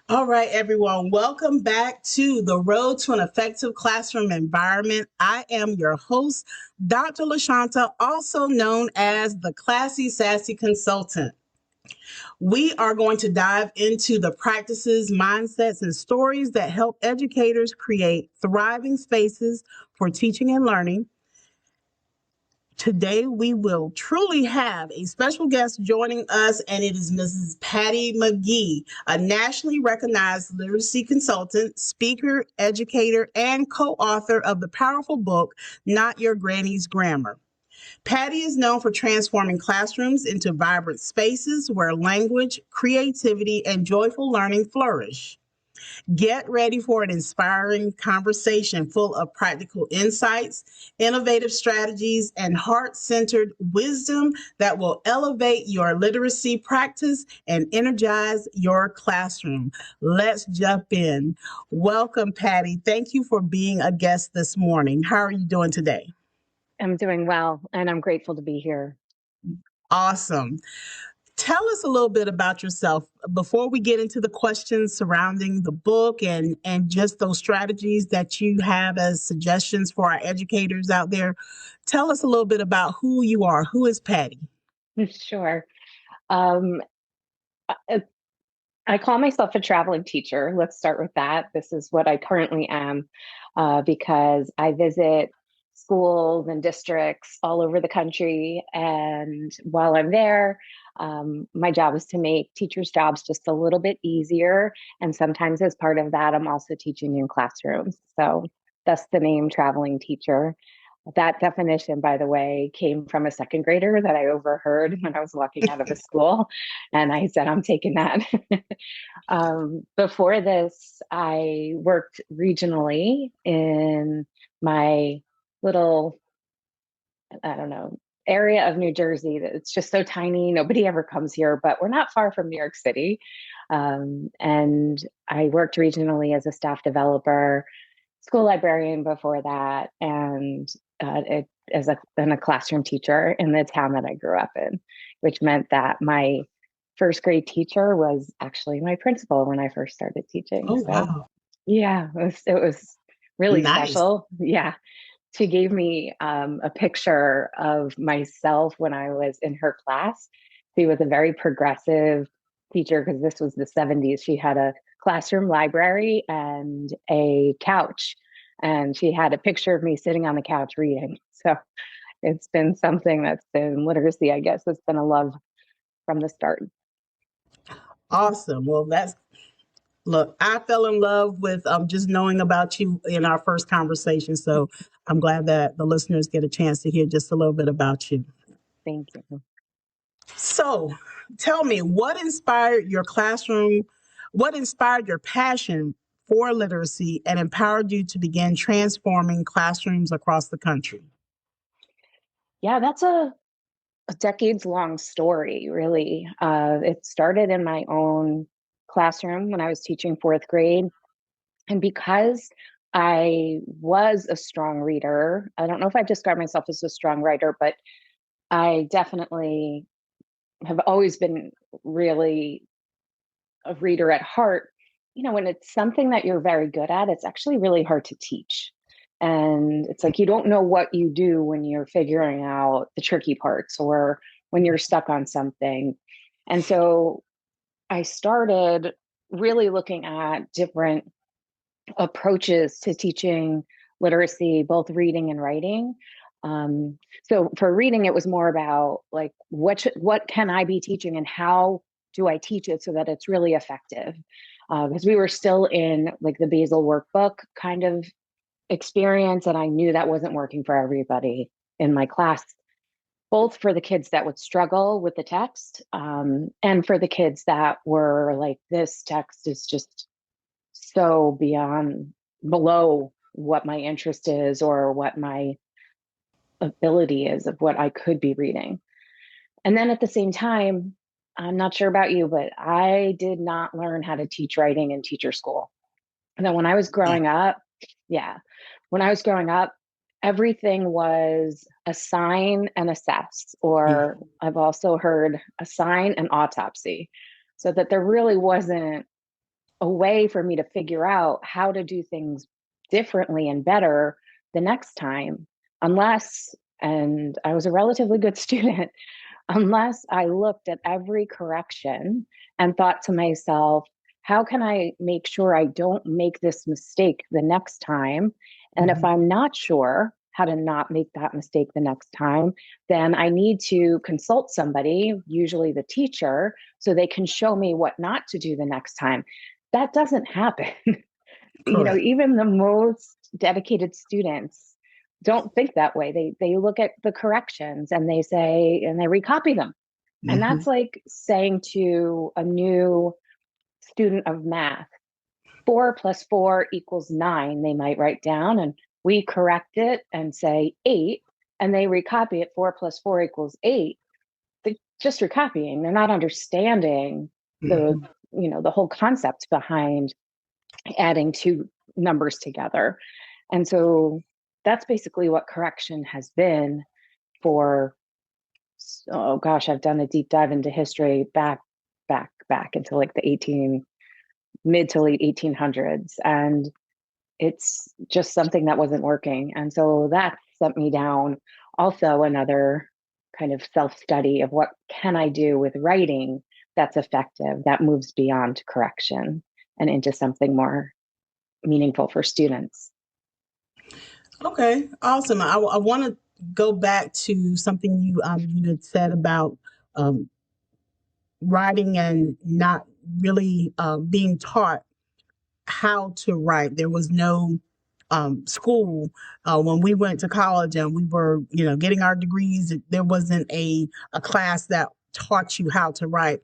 All right, everyone, welcome back to the Road to an Effective Classroom Environment. I am your host, Dr. Lashawnte, also known as the Classy Sassy Consultant. We are going to dive into the practices, mindsets, and stories that help educators create thriving spaces for teaching and learning. Today, we will truly have a special guest joining us, and it is Mrs. Patty McGee, a nationally recognized literacy consultant, speaker, educator, and co author of the powerful book, Not Your Granny's Grammar. Patty is known for transforming classrooms into vibrant spaces where language, creativity, and joyful learning flourish. Get ready for an inspiring conversation full of practical insights, innovative strategies, and heart centered wisdom that will elevate your literacy practice and energize your classroom. Let's jump in. Welcome, Patty. Thank you for being a guest this morning. How are you doing today? I'm doing well, and I'm grateful to be here. Awesome. Tell us a little bit about yourself before we get into the questions surrounding the book and just those strategies that you have as suggestions for our educators out there. Tell us a little bit about who you are. Who is Patty? Sure. Um, I, I call myself a traveling teacher. Let's start with that. This is what I currently am because I visit schools and districts all over the country. And while I'm there, my job is to make teachers' jobs just a little bit easier. And sometimes, as part of that, I'm also teaching in classrooms. So that's the name traveling teacher. That definition, by the way, came from a second grader that I overheard when I was walking out of a school. And I said, I'm taking that. Before this, I worked regionally in my little, I don't know, area of New Jersey that it's just so tiny. Nobody ever comes here, but we're not far from New York City. And I worked regionally as a staff developer, school librarian before that, and and a classroom teacher in the town that I grew up in, which meant that my first grade teacher was actually my principal when I first started teaching. Oh, So wow. yeah, it was really Nice. special. Yeah. She gave me a picture of myself when I was in her class. She was a very progressive teacher because this was the 70s. She had a classroom library and a couch, and she had a picture of me sitting on the couch reading. So it's been something that's been literacy, I guess. It's been a love from the start. Awesome. Well, look, I fell in love with just knowing about you in our first conversation. So I'm glad that the listeners get a chance to hear just a little bit about you. Thank you. So tell me, what inspired your passion for literacy and empowered you to begin transforming classrooms across the country? Yeah, that's a decades long story, really. It started in my own classroom when I was teaching fourth grade. And because I was a strong reader, I don't know if I describe myself as a strong writer, but I definitely have always been really a reader at heart. You know, when it's something that you're very good at, it's actually really hard to teach. And it's like you don't know what you do when you're figuring out the tricky parts or when you're stuck on something. And so I started really looking at different approaches to teaching literacy, both reading and writing. So for reading, it was more about like what can I be teaching and how do I teach it so that it's really effective? Because we were still in like the basal workbook kind of experience, and I knew that wasn't working for everybody in my class, both for the kids that would struggle with the text, and for the kids that were like, this text is just so beyond below what my interest is or what my ability is of what I could be reading. And then at the same time, I'm not sure about you, but I did not learn how to teach writing in teacher school. And then when I was growing up, yeah, when I was growing up, everything was assign and assess, or Mhm. I've also heard assign and autopsy, so that there really wasn't a way for me to figure out how to do things differently and better the next time, unless, and I was a relatively good student, unless I looked at every correction and thought to myself, how can I make sure I don't make this mistake the next time? And if I'm not sure how to not make that mistake the next time, then I need to consult somebody, usually the teacher, so they can show me what not to do the next time. That doesn't happen. Correct. Even the most dedicated students don't think that way. They look at the corrections and they say, and they recopy them. And Mm-hmm. that's like saying to a new student of math, 4 + 4 = 9, they might write down, and we correct it and say 8, and they recopy it, 4 + 4 = 8. They're just recopying. They're not understanding the, the whole concept behind adding two numbers together. And so that's basically what correction has been for, oh gosh, I've done a deep dive into history back into like the mid to late 1800s. And it's just something that wasn't working. And so that sent me down also another kind of self-study of what can I do with writing that's effective, that moves beyond correction and into something more meaningful for students. Okay, awesome. I want to go back to something you had said about um, writing and not really being taught how to write. There was no school when we went to college and we were, getting our degrees. There wasn't a class that taught you how to write.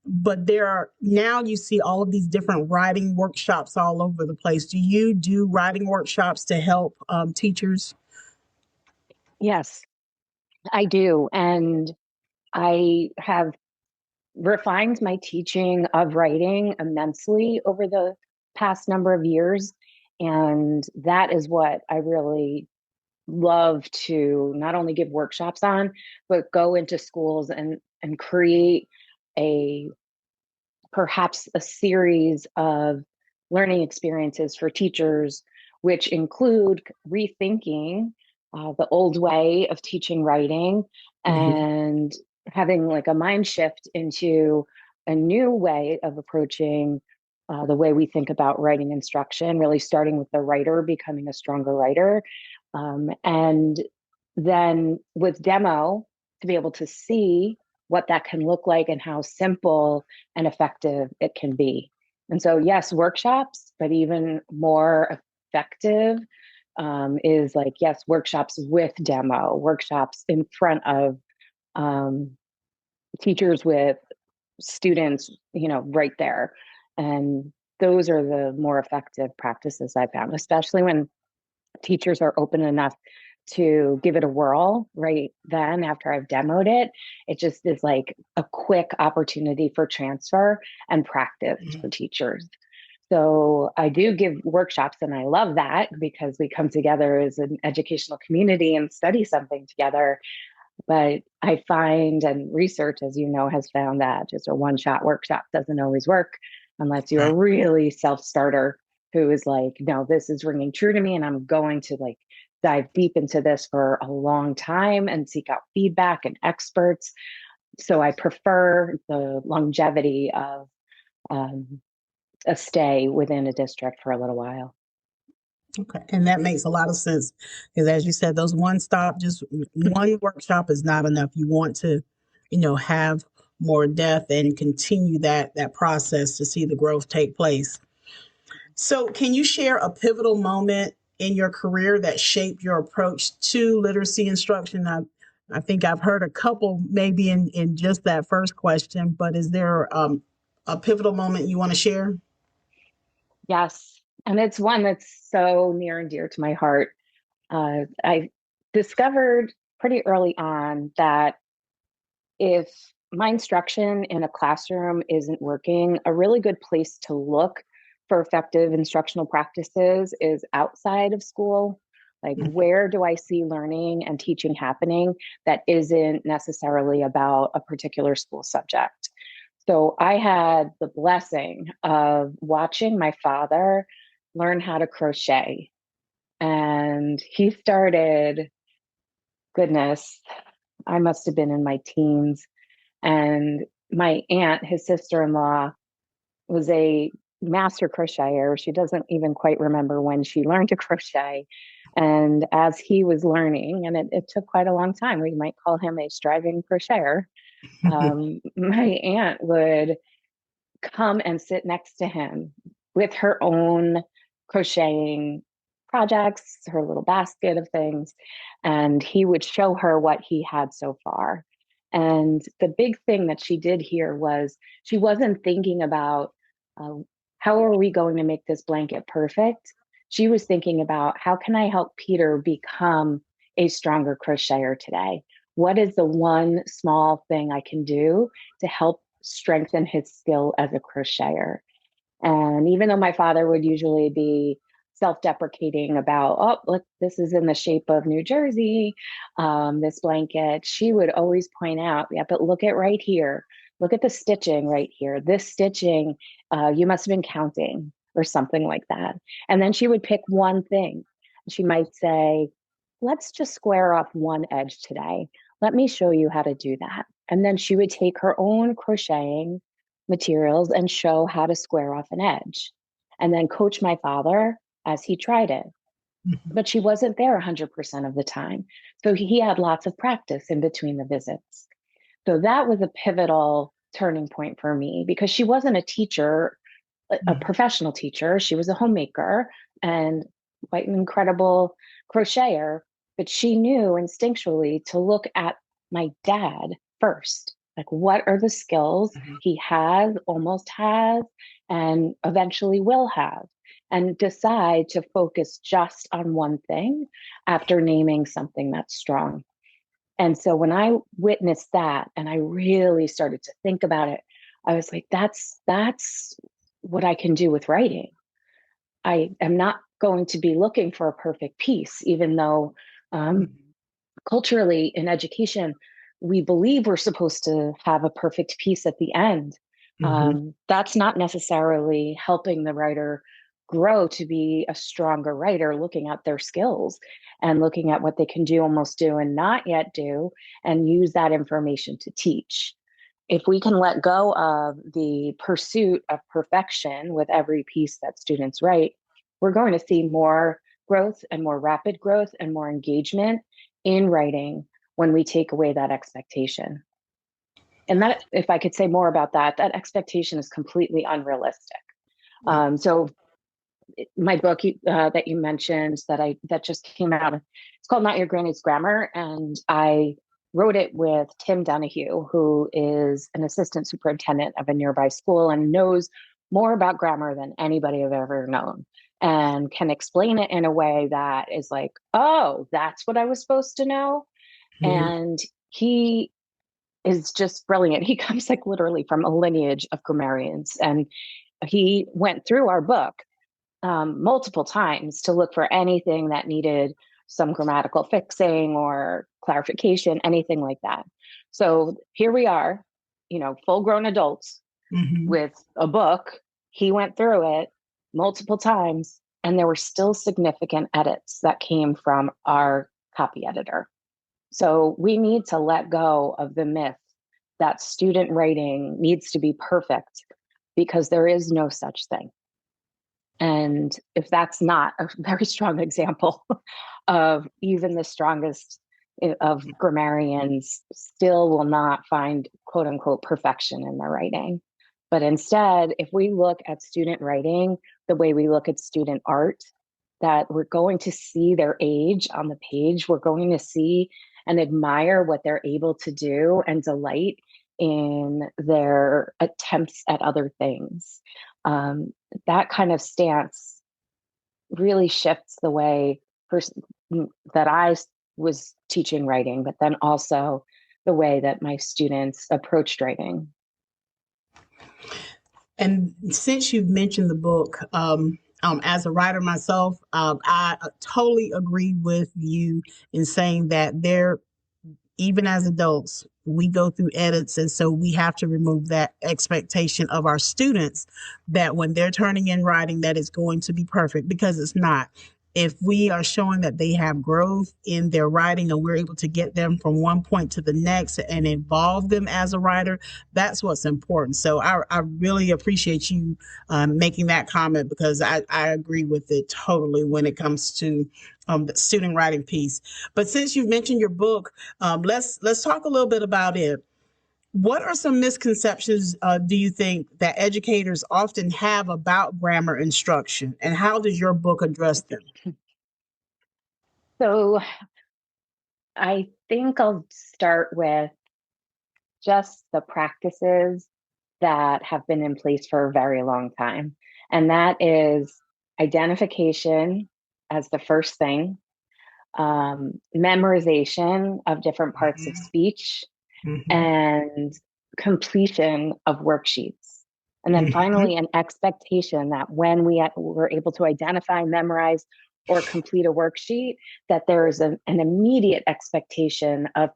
But there are now you see all of these different writing workshops all over the place. Do you do writing workshops to help teachers? Yes, I do. And I have refined my teaching of writing immensely over the past number of years. And that is what I really love to not only give workshops on, but go into schools and create a perhaps a series of learning experiences for teachers, which include rethinking the old way of teaching writing Mm-hmm. and having like a mind shift into a new way of approaching the way we think about writing instruction, really starting with the writer becoming a stronger writer. And then with demo, to be able to see what that can look like and how simple and effective it can be. And so, yes, workshops, but even more effective is like, yes, workshops with demo, workshops in front of um, teachers with students, right there. And those are the more effective practices I found, especially when teachers are open enough to give it a whirl right then after I've demoed it. It just is like a quick opportunity for transfer and practice for teachers. So I do give workshops and I love that because we come together as an educational community and study something together. But I find, and research, as you know, has found that just a one-shot workshop doesn't always work unless you're a really self-starter who is like, no, this is ringing true to me and I'm going to like dive deep into this for a long time and seek out feedback and experts. So I prefer the longevity of um, a stay within a district for a little while. Okay, and that makes a lot of sense because, as you said, those one stop, just one workshop is not enough. You want to, have more depth and continue that process to see the growth take place. So, can you share a pivotal moment in your career that shaped your approach to literacy instruction? I think I've heard a couple maybe in just that first question, but is there a pivotal moment you want to share? Yes. And it's one that's so near and dear to my heart. I discovered pretty early on that if my instruction in a classroom isn't working, a really good place to look for effective instructional practices is outside of school. Like, where do I see learning and teaching happening that isn't necessarily about a particular school subject? So I had the blessing of watching my father learn how to crochet. And he started, goodness, I must have been in my teens. And my aunt, his sister-in-law, was a master crocheter. She doesn't even quite remember when she learned to crochet. And as he was learning, and it took quite a long time, we might call him a striving crocheter. My aunt would come and sit next to him with her own crocheting projects, her little basket of things, and he would show her what he had so far. And the big thing that she did here was she wasn't thinking about uh, how are we going to make this blanket perfect? She was thinking about how can I help Peter become a stronger crocheter today? What is the one small thing I can do to help strengthen his skill as a crocheter? And even though my father would usually be self-deprecating about, oh, look, this is in the shape of New Jersey, this blanket, she would always point out, yeah, but look at right here. Look at the stitching right here. This stitching, you must have been counting or something like that. And then she would pick one thing. She might say, let's just square off one edge today. Let me show you how to do that. And then she would take her own crocheting materials and show how to square off an edge, and then coach my father as he tried it. But she wasn't there 100% of the time. So he had lots of practice in between the visits. So that was a pivotal turning point for me because she wasn't a teacher, a professional teacher. She was a homemaker and quite an incredible crocheter, but she knew instinctually to look at my dad first. Like, what are the skills he has, almost has, and eventually will have? And decide to focus just on one thing after naming something that's strong. And so when I witnessed that and I really started to think about it, I was like, that's what I can do with writing. I am not going to be looking for a perfect piece, even though culturally in education, we believe we're supposed to have a perfect piece at the end. That's not necessarily helping the writer grow to be a stronger writer, looking at their skills and looking at what they can do, almost do, and not yet do, and use that information to teach. If we can let go of the pursuit of perfection with every piece that students write, we're going to see more growth and more rapid growth and more engagement in writing when we take away that expectation. And that, if I could say more about that, that expectation is completely unrealistic. So my book that you mentioned that just came out, it's called Not Your Granny's Grammar. And I wrote it with Tim Donahue, who is an assistant superintendent of a nearby school and knows more about grammar than anybody I've ever known, and can explain it in a way that is like, oh, that's what I was supposed to know. And he is just brilliant. He comes like literally from a lineage of grammarians. And he went through our book multiple times to look for anything that needed some grammatical fixing or clarification, anything like that. So here we are, full grown adults with a book. He went through it multiple times, and there were still significant edits that came from our copy editor. So we need to let go of the myth that student writing needs to be perfect, because there is no such thing. And if that's not a very strong example of even the strongest of grammarians still will not find quote unquote perfection in their writing. But instead, if we look at student writing the way we look at student art, that we're going to see their age on the page, we're going to see and admire what they're able to do and delight in their attempts at other things. That kind of stance really shifts the way that I was teaching writing, but then also the way that my students approached writing. And since you've mentioned the book, as a writer myself, I totally agree with you in saying that even as adults, we go through edits. And so we have to remove that expectation of our students that when they're turning in writing, that it's going to be perfect, because it's not. If we are showing that they have growth in their writing and we're able to get them from one point to the next and involve them as a writer, that's what's important. So I really appreciate you making that comment, because I agree with it totally when it comes to the student writing piece. But since you've mentioned your book, let's talk a little bit about it. What are some misconceptions do you think that educators often have about grammar instruction, and how does your book address them? So I think I'll start with just the practices that have been in place for a very long time. And that is identification as the first thing, memorization of different parts of speech, Mm-hmm. and completion of worksheets. And then Mm-hmm. finally, an expectation that when we're able to identify, memorize, or complete a worksheet, that there is an immediate expectation of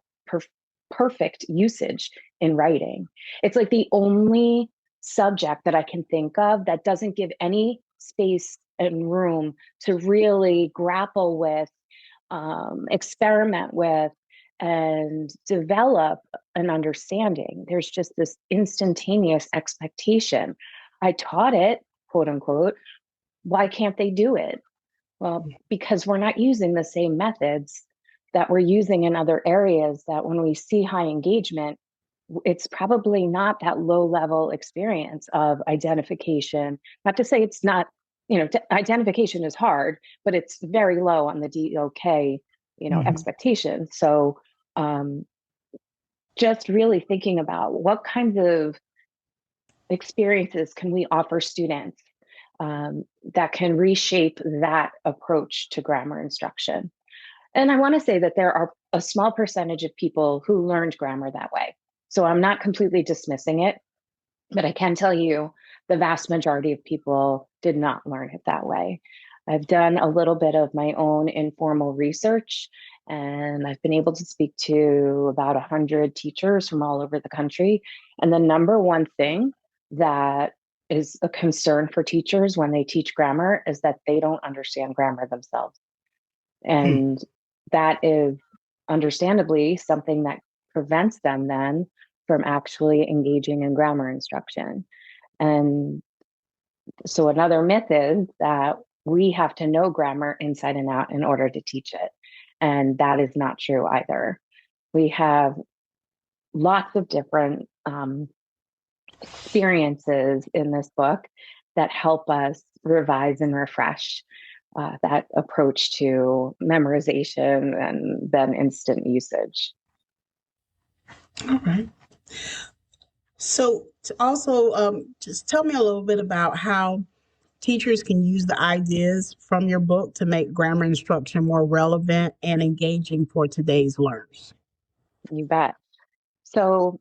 perfect usage in writing. It's like the only subject that I can think of that doesn't give any space and room to really grapple with, experiment with, and develop an understanding. There's just this instantaneous expectation. I taught it, quote unquote. Why can't they do it? Well, because we're not using the same methods that we're using in other areas, that when we see high engagement, it's probably not that low level experience of identification. Not to say it's not, identification is hard, but it's very low on the DOK, Mm-hmm. expectation. So um, just really thinking about what kinds of experiences can we offer students that can reshape that approach to grammar instruction. And I want to say that there are a small percentage of people who learned grammar that way. So I'm not completely dismissing it, but I can tell you the vast majority of people did not learn it that way. I've done a little bit of my own informal research, and I've been able to speak to about 100 teachers from all over the country. And the number one thing that is a concern for teachers when they teach grammar is that they don't understand grammar themselves. And that is understandably something that prevents them then from actually engaging in grammar instruction. And so another myth is that we have to know grammar inside and out in order to teach it. And that is not true either. We have lots of different experiences in this book that help us revise and refresh that approach to memorization and then instant usage. All right. So, to also just tell me a little bit about how teachers can use the ideas from your book to make grammar instruction more relevant and engaging for today's learners. You bet. So,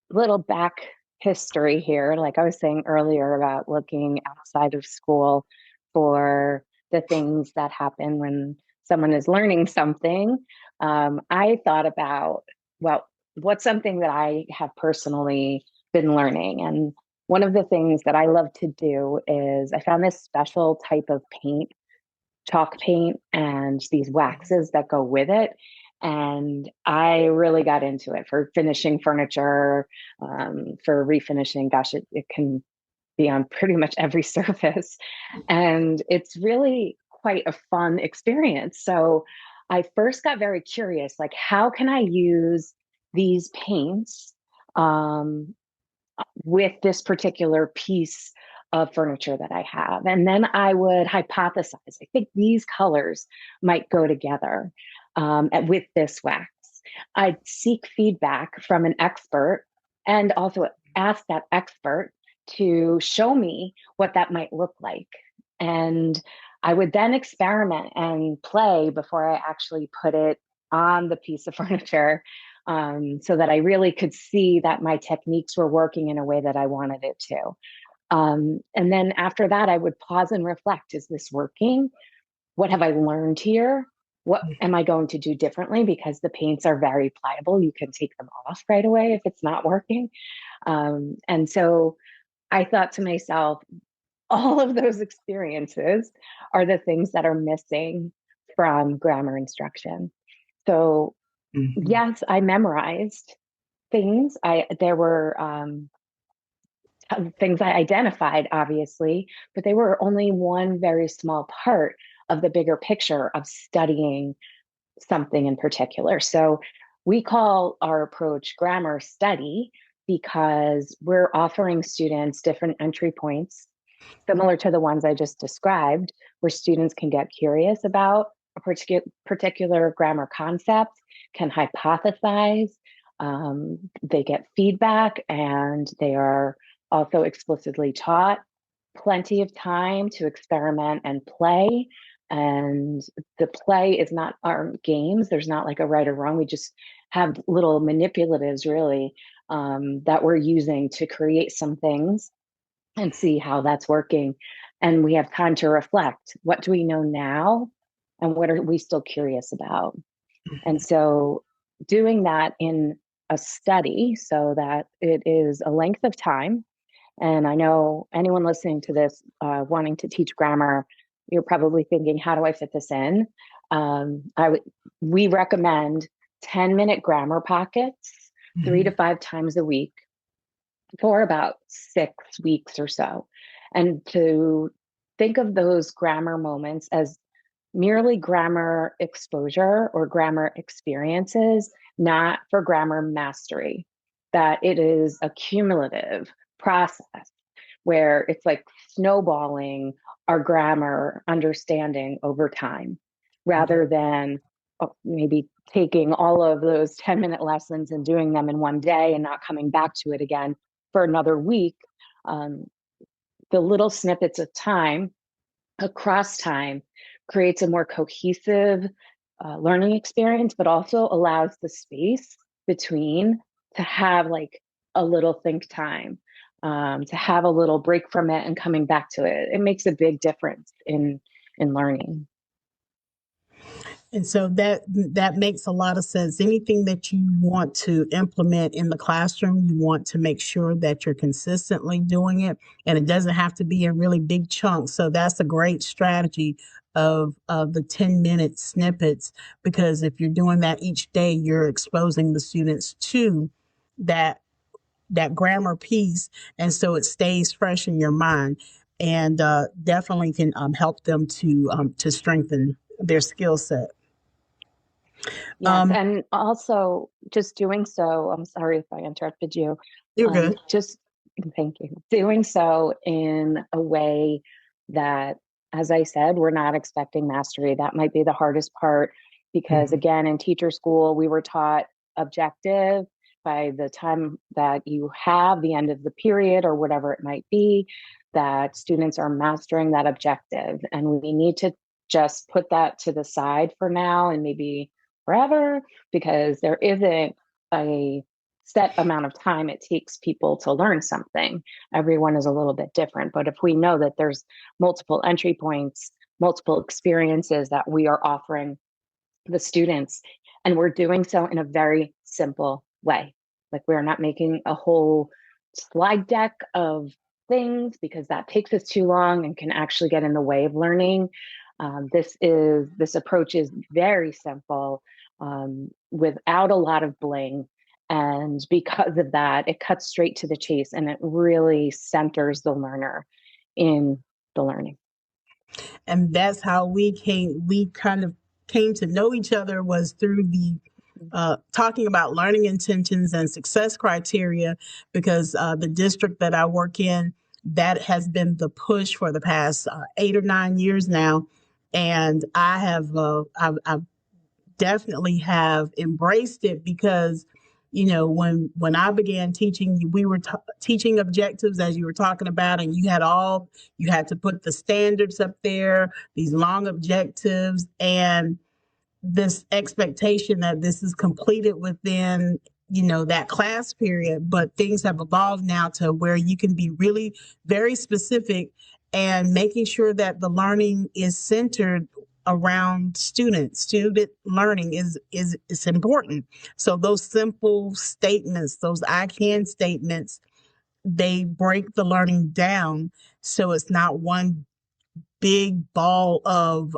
little back history here. Like I was saying earlier about looking outside of school for the things that happen when someone is learning something. I thought about, well, what's something that I have personally been learning? And one of the things that I love to do is I found this special type of paint, chalk paint, and these waxes that go with it. And I really got into it for finishing furniture, for refinishing. Gosh, it can be on pretty much every surface. And it's really quite a fun experience. So I first got very curious, like, how can I use these paints um, with this particular piece of furniture that I have? And then I would hypothesize, I think these colors might go together with this wax. I'd seek feedback from an expert and also ask that expert to show me what that might look like. And I would then experiment and play before I actually put it on the piece of furniture, so that I really could see that my techniques were working in a way that I wanted it to. And then after that, I would pause and reflect. Is this working? What have I learned here? what am I going to do differently? Because the paints are very pliable. You can take them off right away if it's not working. And so I thought to myself, all of those experiences are the things that are missing from grammar instruction. So yes, I memorized things. There were things I identified, obviously, but they were only one very small part of the bigger picture of studying something in particular. So we call our approach grammar study because we're offering students different entry points, similar to the ones I just described, where students can get curious about a particular grammar concept, can hypothesize, they get feedback, and they are also explicitly taught plenty of time to experiment and play. And the play is not our games. There's not like a right or wrong. We just have little manipulatives, really, that we're using to create some things and see how that's working. And we have time to reflect. What do we know now? And what are we still curious about? And so doing that in a study so that it is a length of time. And I know anyone listening to this wanting to teach grammar, you're probably thinking, how do I fit this in? We recommend 10-minute grammar pockets 3 to 5 times a week for about 6 weeks or so. And to think of those grammar moments as merely grammar exposure or grammar experiences, not for grammar mastery, that it is a cumulative process where it's like snowballing our grammar understanding over time, rather than maybe taking all of those 10-minute lessons and doing them in one day and not coming back to it again for another week. The little snippets of time across time creates a more cohesive learning experience, but also allows the space between to have like a little think time, to have a little break from it and coming back to it. It makes a big difference in learning. And so that makes a lot of sense. Anything that you want to implement in the classroom, you want to make sure that you're consistently doing it, and it doesn't have to be in really big chunks. So that's a great strategy of the 10-minute snippets, because if you're doing that each day, you're exposing the students to that grammar piece, and so it stays fresh in your mind, and definitely can help them to strengthen their skill set. Yes, and also just doing so, I'm sorry if I interrupted you. You're good. Just thank you. Doing so in a way that, as I said, we're not expecting mastery. That might be the hardest part because, again, in teacher school, we were taught objective. By the time that you have the end of the period or whatever it might be, that students are mastering that objective. And we need to just put that to the side for now and maybe forever, because there isn't a set amount of time it takes people to learn something. Everyone is a little bit different. But if we know that there's multiple entry points, multiple experiences that we are offering the students, and we're doing so in a very simple way, like we're not making a whole slide deck of things because that takes us too long and can actually get in the way of learning. This approach is very simple, without a lot of bling. And because of that, it cuts straight to the chase and it really centers the learner in the learning. And that's how we kind of came to know each other, was through the talking about learning intentions and success criteria, because the district that I work in, that has been the push for the past 8 or 9 years now. And I've definitely have embraced it, because when I began teaching, we were teaching objectives, as you were talking about, and you had to put the standards up there, these long objectives, and this expectation that this is completed within that class period. But things have evolved now to where you can be really very specific and making sure that the learning is centered around student learning is important. So those simple statements, those I can statements, they break the learning down so it's not one big ball of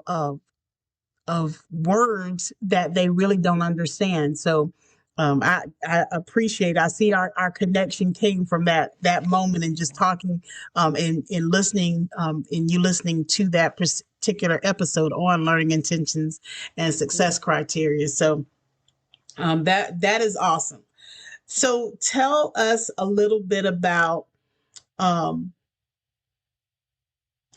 words that they really don't understand. So I appreciate, I see our connection came from that moment and just talking and listening and you listening to that particular episode on learning intentions and success criteria. So that is awesome. So tell us a little bit about um,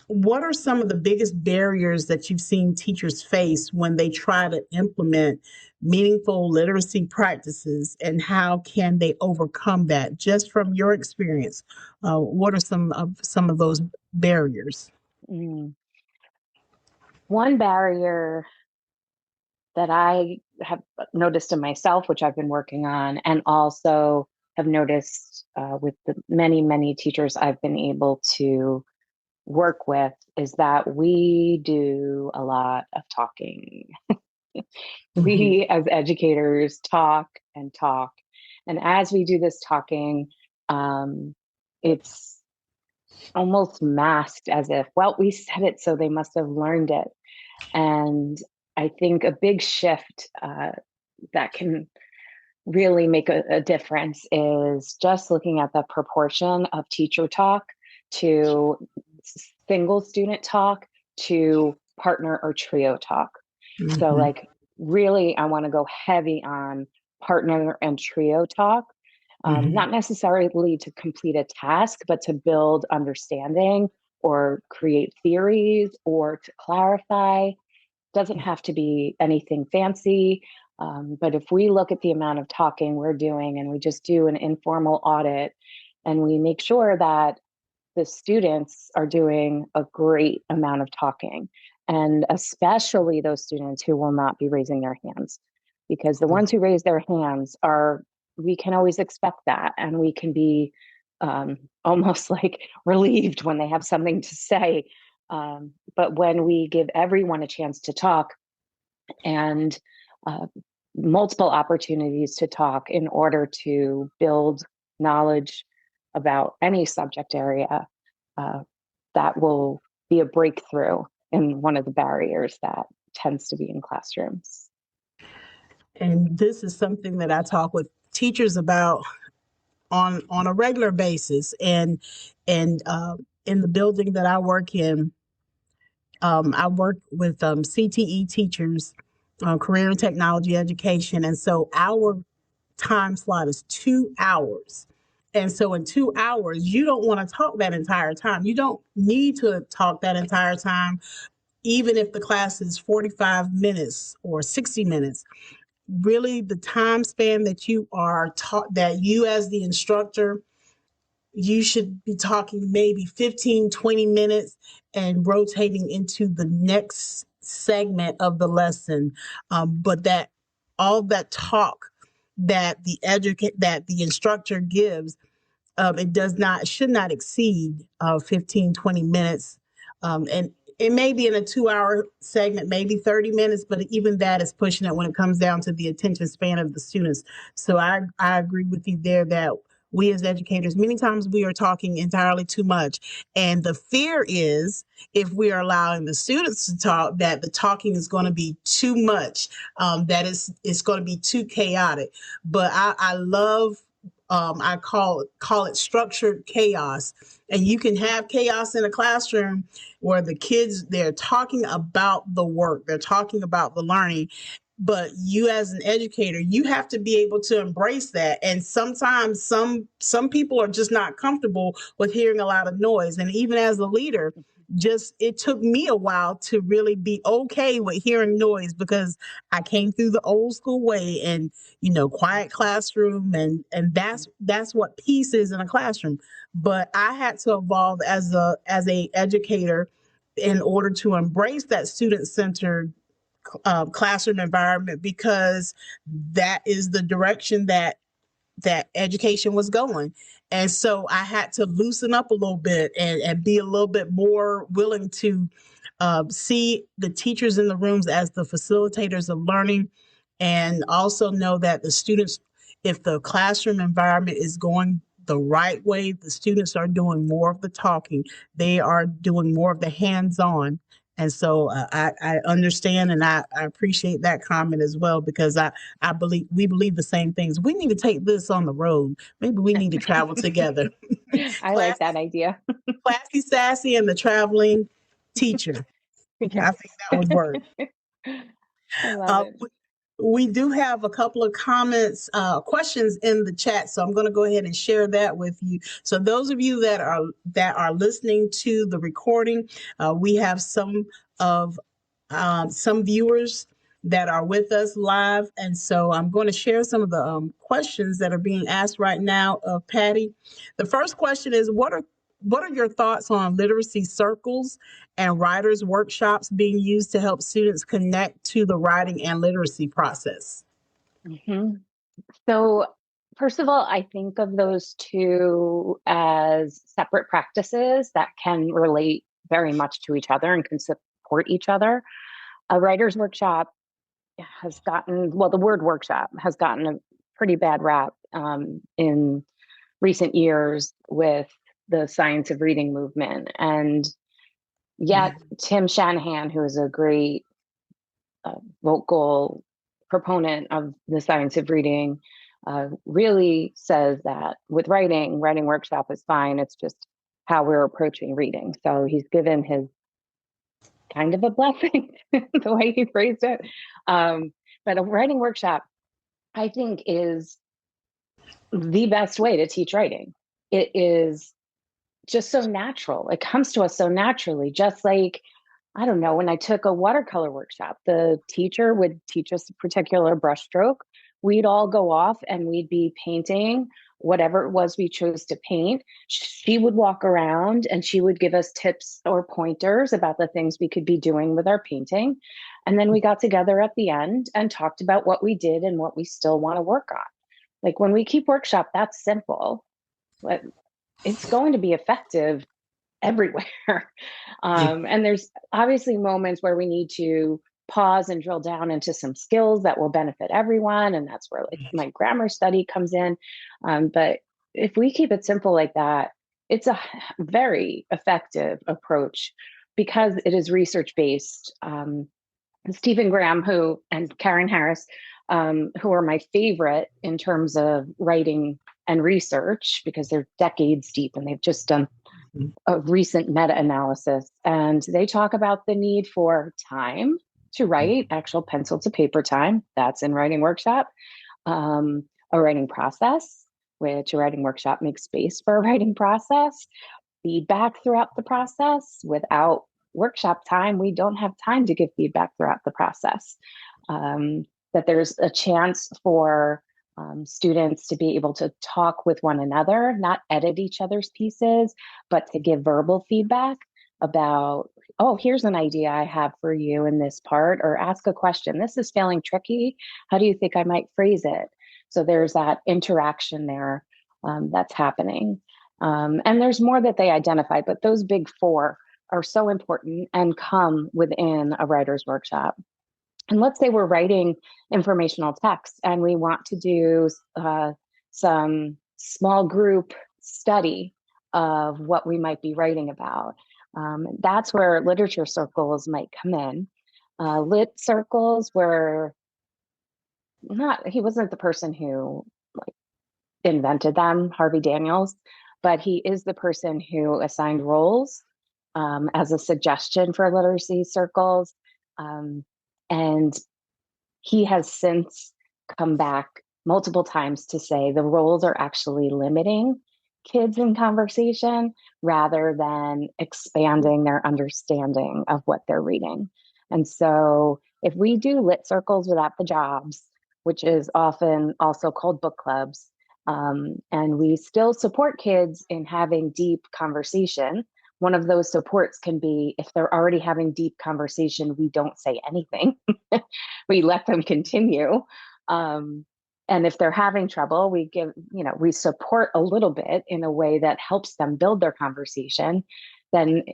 what are some of the biggest barriers that you've seen teachers face when they try to implement meaningful literacy practices, and how can they overcome that? Just from your experience, what are some of those barriers? Mm. One barrier that I have noticed in myself, which I've been working on, and also have noticed with the many teachers I've been able to work with, is that we do a lot of talking. Mm-hmm. We as educators talk and talk. And as we do this talking, it's almost masked as if, well, we said it, so they must have learned it. And I think a big shift that can really make a difference is just looking at the proportion of teacher talk to single student talk to partner or trio talk. So Mm-hmm. like really, I want to go heavy on partner and trio talk, Mm-hmm. not necessarily to complete a task, but to build understanding or create theories or to clarify. Doesn't have to be anything fancy. But if we look at the amount of talking we're doing and we just do an informal audit and we make sure that the students are doing a great amount of talking, and especially those students who will not be raising their hands, because the ones who raise their hands are, we can always expect that, and we can be almost like relieved when they have something to say. But when we give everyone a chance to talk and uh, multiple opportunities to talk in order to build knowledge about any subject area, uh, that will be a breakthrough in one of the barriers that tends to be in classrooms. And this is something that I talk with teachers about on a regular basis, and in the building that I work in, I work with CTE teachers, career and technology education. And so our time slot is 2 hours. And so in 2 hours, you don't want to talk that entire time. You don't need to talk that entire time, even if the class is 45 minutes or 60 minutes. Really, the time span that you are taught, that you as the instructor, you should be talking maybe 15, 20 minutes and rotating into the next segment of the lesson. But that all that talk that the instructor gives, it does not should not exceed 15, 20 minutes. And it may be in a 2 hour segment, maybe 30 minutes, but even that is pushing it when it comes down to the attention span of the students. So I agree with you there that we as educators, many times we are talking entirely too much. And the fear is, if we are allowing the students to talk, that the talking is going to be too much, that it's going to be too chaotic. But I love, I call it structured chaos. And you can have chaos in a classroom where the kids, they're talking about the work, they're talking about the learning, but you as an educator, you have to be able to embrace that. And sometimes some people are just not comfortable with hearing a lot of noise. And even as a leader, just it took me a while to really be okay with hearing noise, because I came through the old school way, and quiet classroom, and that's what peace is in a classroom. But I had to evolve as a educator in order to embrace that student centered classroom environment, because that is the direction that education was going. And so I had to loosen up a little bit and be a little bit more willing to see the teachers in the rooms as the facilitators of learning, and also know that the students, if the classroom environment is going the right way, the students are doing more of the talking, they are doing more of the hands-on. And so I understand, and I appreciate that comment as well, because I believe we believe the same things. We need to take this on the road. Maybe we need to travel together. I like that idea. Classy, sassy, and the traveling teacher. I Yes. think that would work. I love Uh, it. we do have a couple of comments, questions in the chat, so I'm going to go ahead and share that with you. So those of you that are listening to the recording, we have some viewers that are with us live, and so I'm going to share some of the questions that are being asked right now of Patty. The first question is, what are your thoughts on literacy circles and writers workshops being used to help students connect to the writing and literacy process? Mm-hmm. So, first of all, I think of those two as separate practices that can relate very much to each other and can support each other. A writer's workshop has gotten, well, the word workshop has gotten a pretty bad rap in recent years with the science of reading movement. And yet, Tim Shanahan, who is a great vocal proponent of the science of reading, really says that with writing workshop is fine. It's just how we're approaching reading. So he's given his kind of a blessing, the way he phrased it. But a writing workshop, I think, is the best way to teach writing. It is just so natural. It comes to us so naturally, just like, I don't know, when I took a watercolor workshop, the teacher would teach us a particular brushstroke. We'd all go off and we'd be painting whatever it was we chose to paint. She would walk around and she would give us tips or pointers about the things we could be doing with our painting. And then we got together at the end and talked about what we did and what we still want to work on. Like when we keep workshop, that's simple, but it's going to be effective everywhere. And there's obviously moments where we need to pause and drill down into some skills that will benefit everyone. And that's where like my grammar study comes in. But if we keep it simple like that, it's a very effective approach because it is research based. Stephen Graham, and Karen Harris, who are my favorite in terms of writing and research because they're decades deep and they've just done a recent meta-analysis. And they talk about the need for time to write, actual pencil to paper time. That's in writing workshop. A writing process, which a writing workshop makes space for a writing process. Feedback throughout the process. Without workshop time, we don't have time to give feedback throughout the process. That there's a chance for students to be able to talk with one another, not edit each other's pieces, but to give verbal feedback about, oh, here's an idea I have for you in this part, or ask a question. This is feeling tricky. How do you think I might phrase it? So there's that interaction there that's happening. And there's more that they identified, but those big four are so important and come within a writer's workshop. And let's say we're writing informational text and we want to do some small group study of what we might be writing about. That's where literature circles might come in. Lit circles were he wasn't the person who like invented them, Harvey Daniels, but he is the person who assigned roles as a suggestion for literacy circles. And he has since come back multiple times to say the roles are actually limiting kids in conversation rather than expanding their understanding of what they're reading. And so if we do lit circles without the jobs, which is often also called book clubs, and we still support kids in having deep conversation. One of those supports can be if they're already having deep conversation, we don't say anything. We let them continue. And if they're having trouble, we support a little bit in a way that helps them build their conversation. Then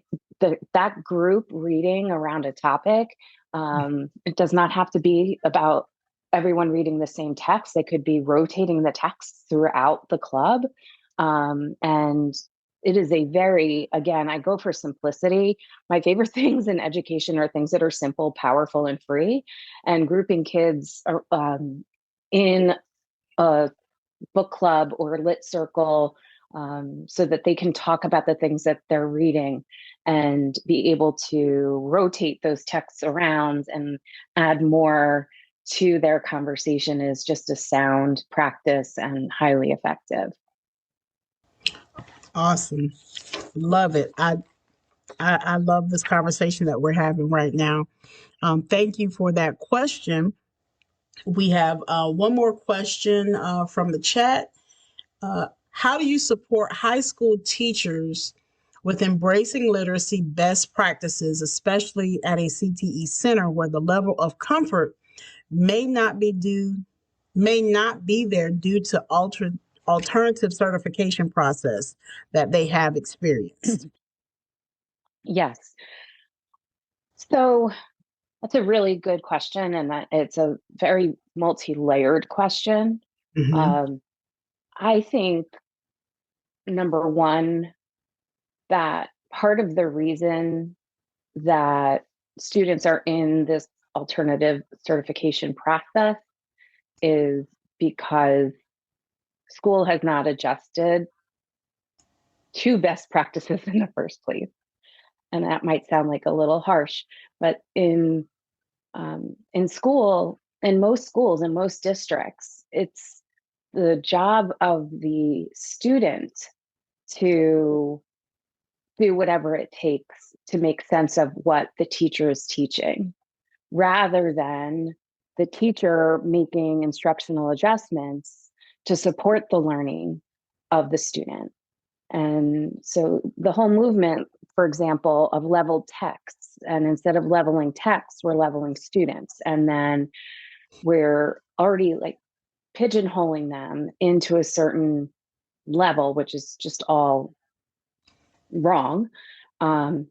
that group reading around a topic, it does not have to be about everyone reading the same text. They could be rotating the text throughout the club. And it is again, I go for simplicity. My favorite things in education are things that are simple, powerful, and free. And grouping kids in a book club or lit circle, so that they can talk about the things that they're reading and be able to rotate those texts around and add more to their conversation is just a sound practice and highly effective. Awesome. Love it. I love this conversation that we're having right now. Thank you for that question. We have one more question from the chat. How do you support high school teachers with embracing literacy best practices, especially at a CTE center where the level of comfort may not be there due to alternative certification process that they have experienced? Yes. So that's a really good question, and it's a very multi-layered question. Mm-hmm. I think, number one, that part of the reason that students are in this alternative certification process is because school has not adjusted to best practices in the first place. And that might sound like a little harsh, but in school, in most schools, in most districts, it's the job of the student to do whatever it takes to make sense of what the teacher is teaching, rather than the teacher making instructional adjustments to support the learning of the student. And so the whole movement, for example, of leveled texts, and instead of leveling texts, we're leveling students. And then we're already like pigeonholing them into a certain level, which is just all wrong. And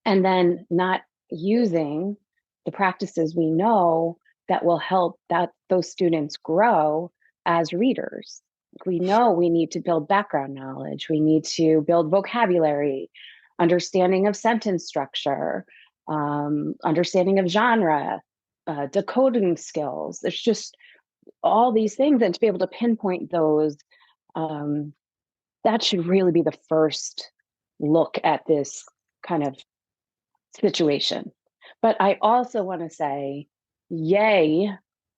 then not using the practices we know that will help those students grow as readers. We know we need to build background knowledge. We need to build vocabulary, understanding of sentence structure, understanding of genre, decoding skills. There's just all these things, and to be able to pinpoint those, that should really be the first look at this kind of situation. But I also want to say, yay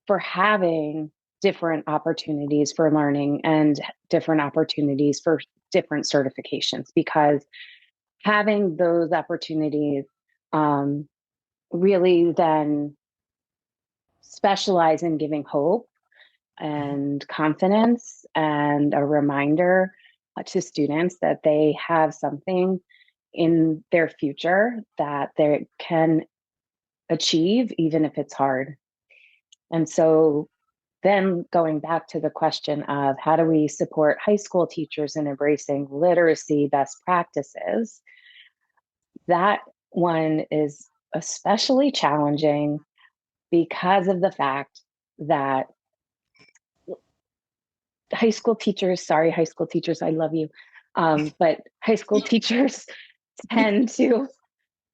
for having different opportunities for learning and different opportunities for different certifications, because having those opportunities really then specialize in giving hope and confidence and a reminder to students that they have something in their future that they can achieve, even if it's hard. And so then going back to the question of how do we support high school teachers in embracing literacy best practices, that one is especially challenging because of the fact that high school teachers, I love you, but high school teachers tend to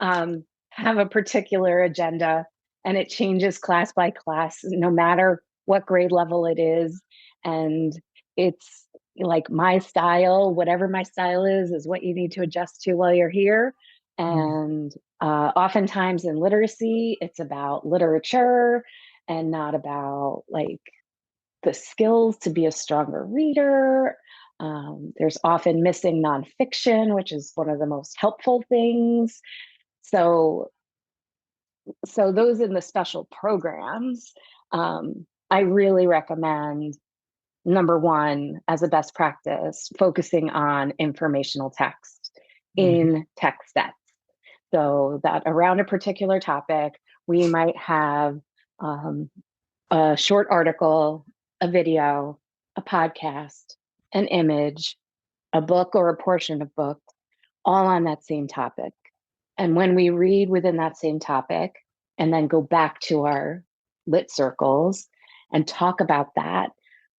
have a particular agenda, and it changes class by class, no matter what grade level it is. And it's like my style, whatever my style is what you need to adjust to while you're here. And oftentimes in literacy, it's about literature and not about like the skills to be a stronger reader. There's often missing nonfiction, which is one of the most helpful things. So those in the special programs, I really recommend, number one, as a best practice, focusing on informational text in text sets. So that around a particular topic, we might have a short article a video, a podcast, an image, a book or a portion of book, all on that same topic. And when we read within that same topic and then go back to our lit circles and talk about that,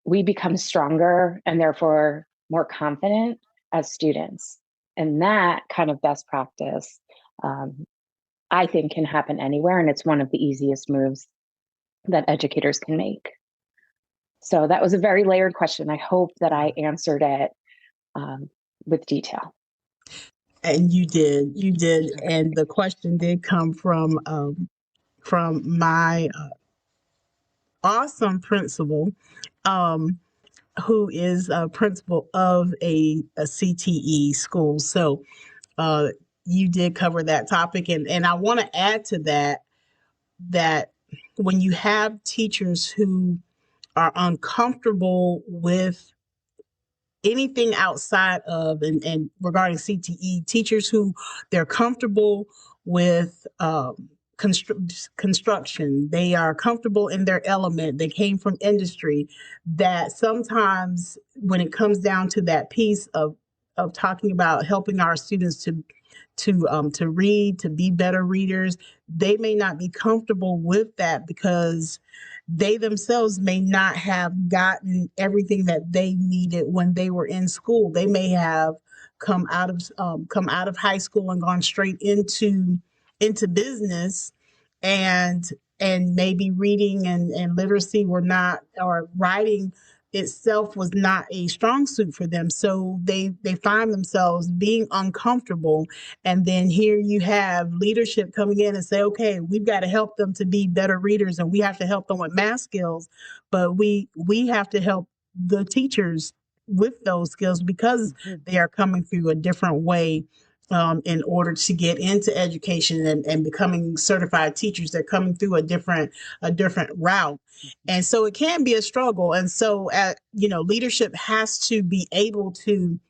we become stronger and therefore more confident as students. And that kind of best practice, I think, can happen anywhere. And it's one of the easiest moves that educators can make. So that was a very layered question. I hope that I answered it with detail. And you did. And the question did come from my awesome principal, who is a principal of a CTE school. So you did cover that topic. And I want to add to that when you have teachers who are uncomfortable with anything outside of and regarding CTE, teachers who they're comfortable with construction, they are comfortable in their element, they came from industry, that sometimes when it comes down to that piece of talking about helping our students to read, to be better readers, they may not be comfortable with that because they themselves may not have gotten everything that they needed when they were in school. They may have come out of high school and gone straight into business, and maybe reading and literacy were not, or writing itself was not a strong suit for them. So they find themselves being uncomfortable. And then here you have leadership coming in and say, okay, we've got to help them to be better readers, and we have to help them with math skills, but we have to help the teachers with those skills because they are coming through a different way. In order to get into education and becoming certified teachers, they're coming through a different route. And so it can be a struggle. And so, leadership has to be able to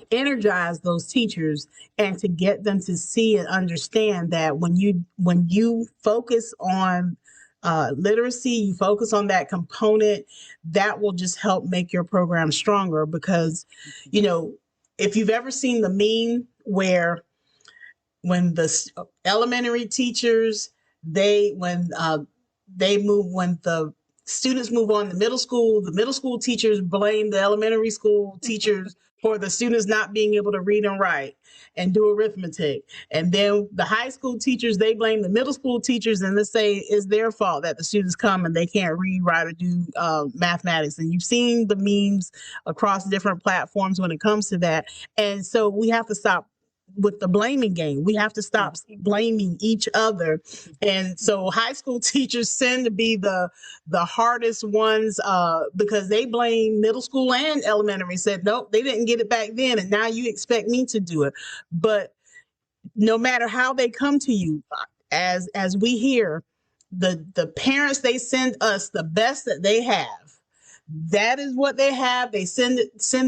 energize those teachers and to get them to see and understand that when you focus on literacy, you focus on that component, that will just help make your program stronger. Because, if you've ever seen the meme where when the elementary teachers, when the students move on to middle school, the middle school teachers blame the elementary school teachers for the students not being able to read and write and do arithmetic. And then the high school teachers, they blame the middle school teachers and they say it's their fault that the students come and they can't read, write, or do mathematics. And you've seen the memes across different platforms when it comes to that. And so we have to stop with the blaming game. We have to stop blaming each other. And so high school teachers tend to be the hardest ones because they blame middle school and elementary, said, nope, they didn't get it back then, and now you expect me to do it. But no matter how they come to you, as we hear, the parents, they send us the best that they have. That is what they have. They send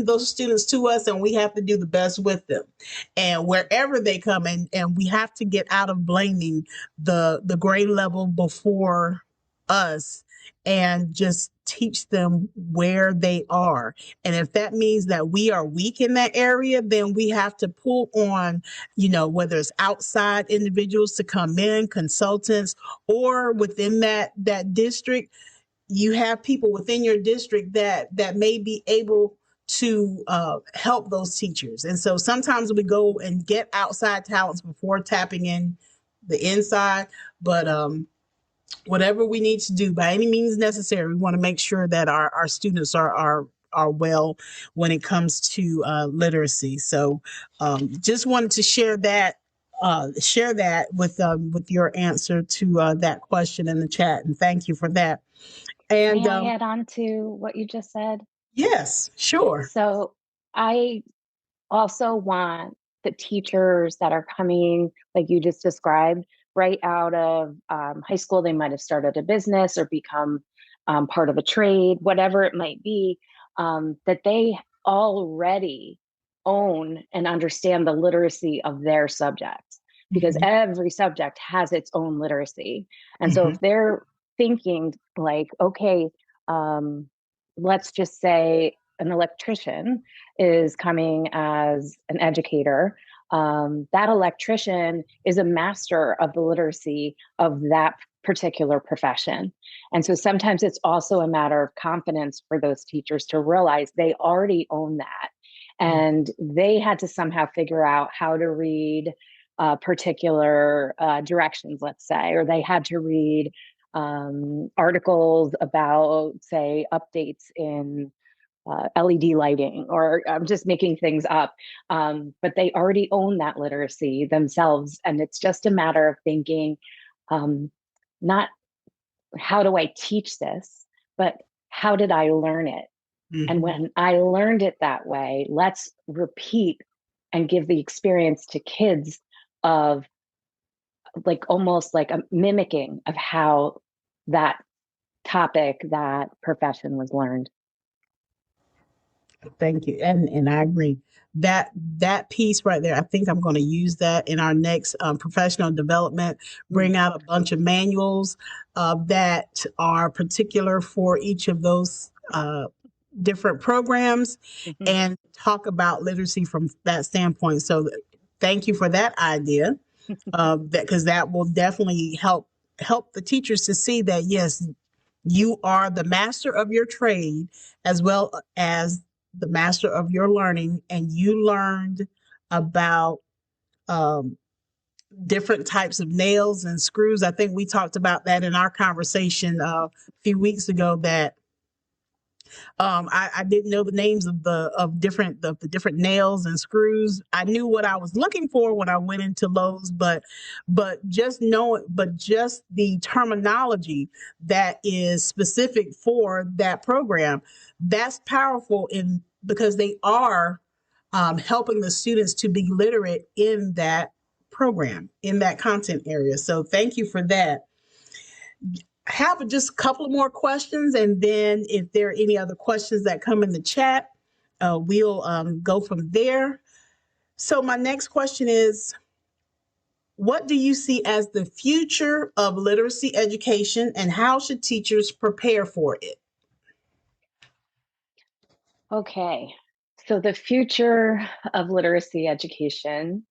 those students to us, and we have to do the best with them. And wherever they come in, and we have to get out of blaming the grade level before us and just teach them where they are. And if that means that we are weak in that area, then we have to pull on, whether it's outside individuals to come in, consultants, or within that district, you have people within your district that may be able to help those teachers. And so sometimes we go and get outside talents before tapping in the inside. But whatever we need to do by any means necessary, we want to make sure that our students are well when it comes to literacy. So just wanted to share that with your answer to that question in the chat. And thank you for that. And may I add on to what you just said? Yes, sure. So I also want the teachers that are coming, like you just described, right out of high school, they might have started a business or become part of a trade, whatever it might be, that they already own and understand the literacy of their subject, because every subject has its own literacy. And so if they're thinking like, okay, let's just say an electrician is coming as an educator. That electrician is a master of the literacy of that particular profession. And so sometimes it's also a matter of confidence for those teachers to realize they already own that. And they had to somehow figure out how to read particular directions, let's say, or they had to read articles about, say, updates in LED lighting, or I'm just making things up. But they already own that literacy themselves. And it's just a matter of thinking, not how do I teach this, but how did I learn it? Mm-hmm. And when I learned it that way, let's repeat and give the experience to kids of like almost like a mimicking of how that topic, that profession was learned. Thank you. And I agree. That piece right there, I think I'm going to use that in our next professional development, bring out a bunch of manuals that are particular for each of those different programs, and talk about literacy from that standpoint. So thank you for that idea, because that will definitely help the teachers to see that, yes, you are the master of your trade as well as the master of your learning, and you learned about different types of nails and screws. I think we talked about that in our conversation a few weeks ago, that I didn't know the names of the different nails and screws. I knew what I was looking for when I went into Lowe's, but just the terminology that is specific for that program, that's powerful because they are helping the students to be literate in that program, in that content area. So thank you for that. I have just a couple of more questions, and then if there are any other questions that come in the chat, we'll go from there. So my next question is, what do you see as the future of literacy education, and how should teachers prepare for it? Okay, so the future of literacy education,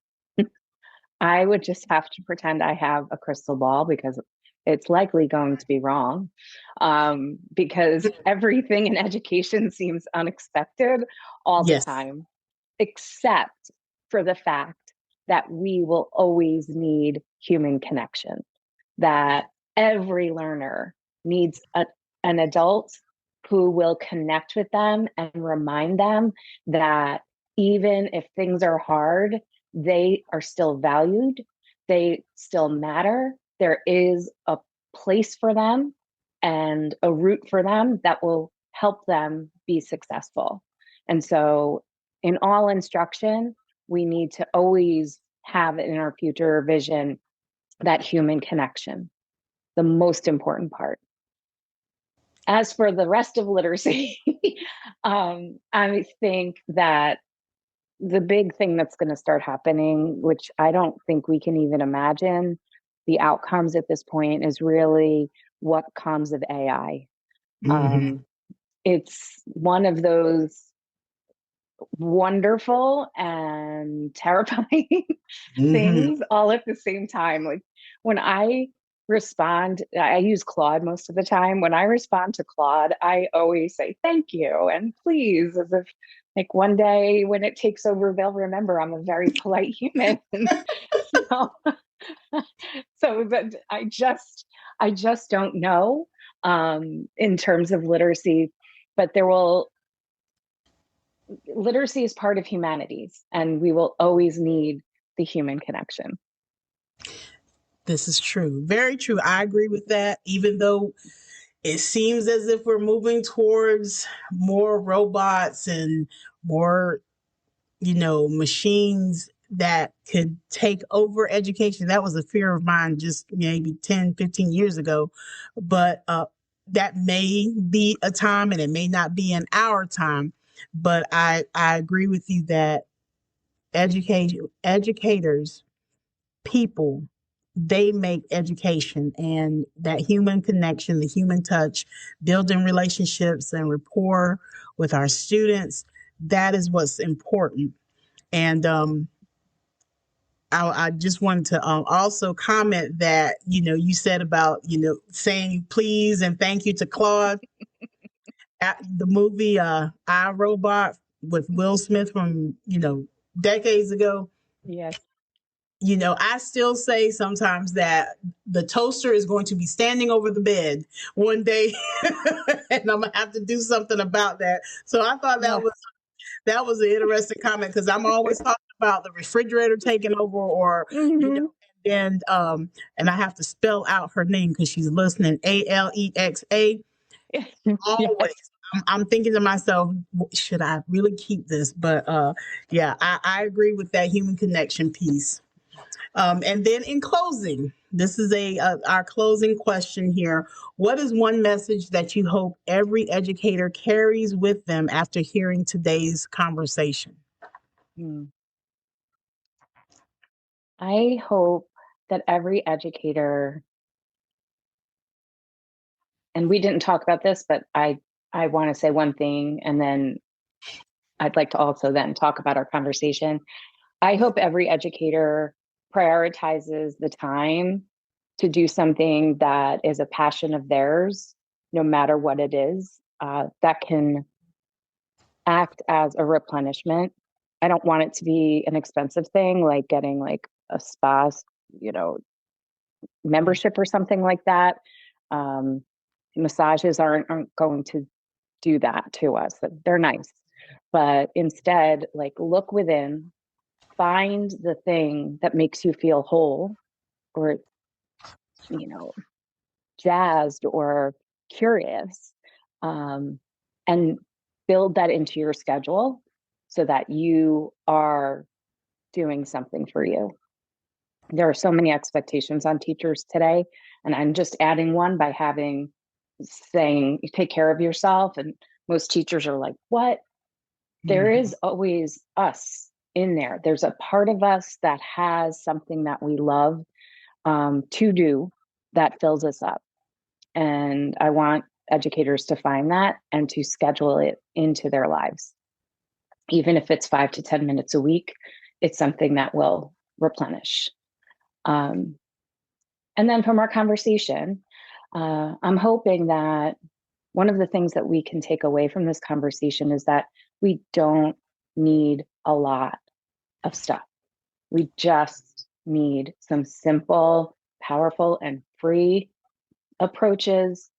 I would just have to pretend I have a crystal ball, because it's likely going to be wrong, because everything in education seems unexpected all the time, except for the fact that we will always need human connection, that every learner needs an adult who will connect with them and remind them that even if things are hard, they are still valued, they still matter. There is a place for them and a route for them that will help them be successful. And so in all instruction, we need to always have in our future vision that human connection, the most important part. As for the rest of literacy, I think that the big thing that's going to start happening, which I don't think we can even imagine the outcomes at this point, is really what comes of AI. It's one of those wonderful and terrifying things all at the same time. Like when I respond, I use Claude most of the time. When I respond to Claude, I always say thank you and please, as if like one day when it takes over, they'll remember I'm a very polite human. So that I just don't know in terms of literacy, but literacy is part of humanities, and we will always need the human connection. This is true. Very true. I agree with that, even though it seems as if we're moving towards more robots and more, machines that could take over education. That was a fear of mine just maybe 10, 15 years ago. But that may be a time, and it may not be in our time. But I agree with you that educators, people they make education, and that human connection, the human touch, building relationships and rapport with our students. That is what's important. And I just wanted to also comment that, you said about, saying please and thank you to Claude. At the movie I, Robot with Will Smith from, decades ago. Yes. I still say sometimes that the toaster is going to be standing over the bed one day and I'm gonna have to do something about that. So I thought that was an interesting comment, because I'm always talking about the refrigerator taking over, or and I have to spell out her name because she's listening. Alexa. Always. Yes. I'm thinking to myself, should I really keep this? But yeah, I agree with that human connection piece. And then in closing, this is our closing question here. What is one message that you hope every educator carries with them after hearing today's conversation? I hope that every educator, and we didn't talk about this, but I want to say one thing, and then I'd like to also then talk about our conversation. I hope every educator prioritizes the time to do something that is a passion of theirs, no matter what it is, that can act as a replenishment. I don't want it to be an expensive thing, like getting like a spa, membership or something like that. Massages aren't going to do that to us. They're nice, but instead, like, look within, find the thing that makes you feel whole, or jazzed or curious, and build that into your schedule so that you are doing something for you. There are so many expectations on teachers today, and I'm just adding one by saying take care of yourself, and most teachers are like, what? There is always us in there. There's a part of us that has something that we love to do that fills us up. And I want educators to find that and to schedule it into their lives. Even if it's 5 to 10 minutes a week, it's something that will replenish. And then from our conversation, I'm hoping that one of the things that we can take away from this conversation is that we don't need a lot of stuff. We just need some simple, powerful, and free approaches,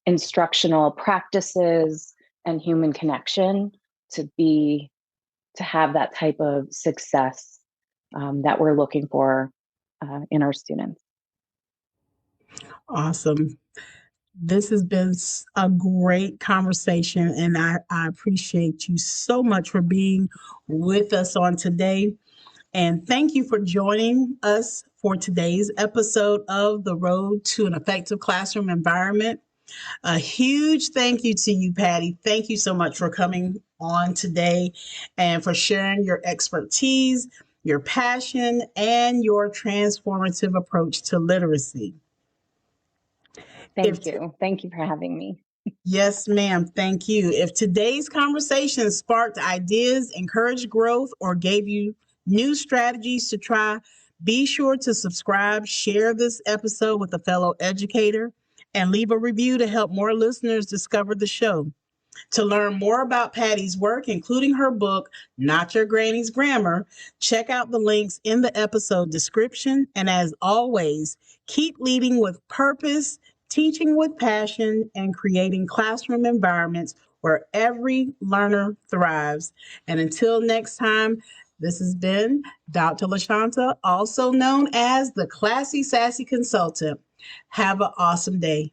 instructional practices, and human connection to have that type of success that we're looking for in our students. Awesome. This has been a great conversation, and I appreciate you so much for being with us on today. And thank you for joining us for today's episode of The Road to an Effective Classroom Environment. A huge thank you to you, Patty. Thank you so much for coming on today and for sharing your expertise, your passion, and your transformative approach to literacy. Thank you. Thank you for having me. Yes, ma'am. Thank you. If today's conversation sparked ideas, encouraged growth, or gave you new strategies to try, be sure to subscribe, share this episode with a fellow educator, and leave a review to help more listeners discover the show. To learn more about Patty's work, including her book, Not Your Granny's Grammar, check out the links in the episode description. And as always, keep leading with purpose, teaching with passion, and creating classroom environments where every learner thrives. And until next time, this has been Dr. Lashawnte, also known as the Classy Sassy Consultant. Have an awesome day.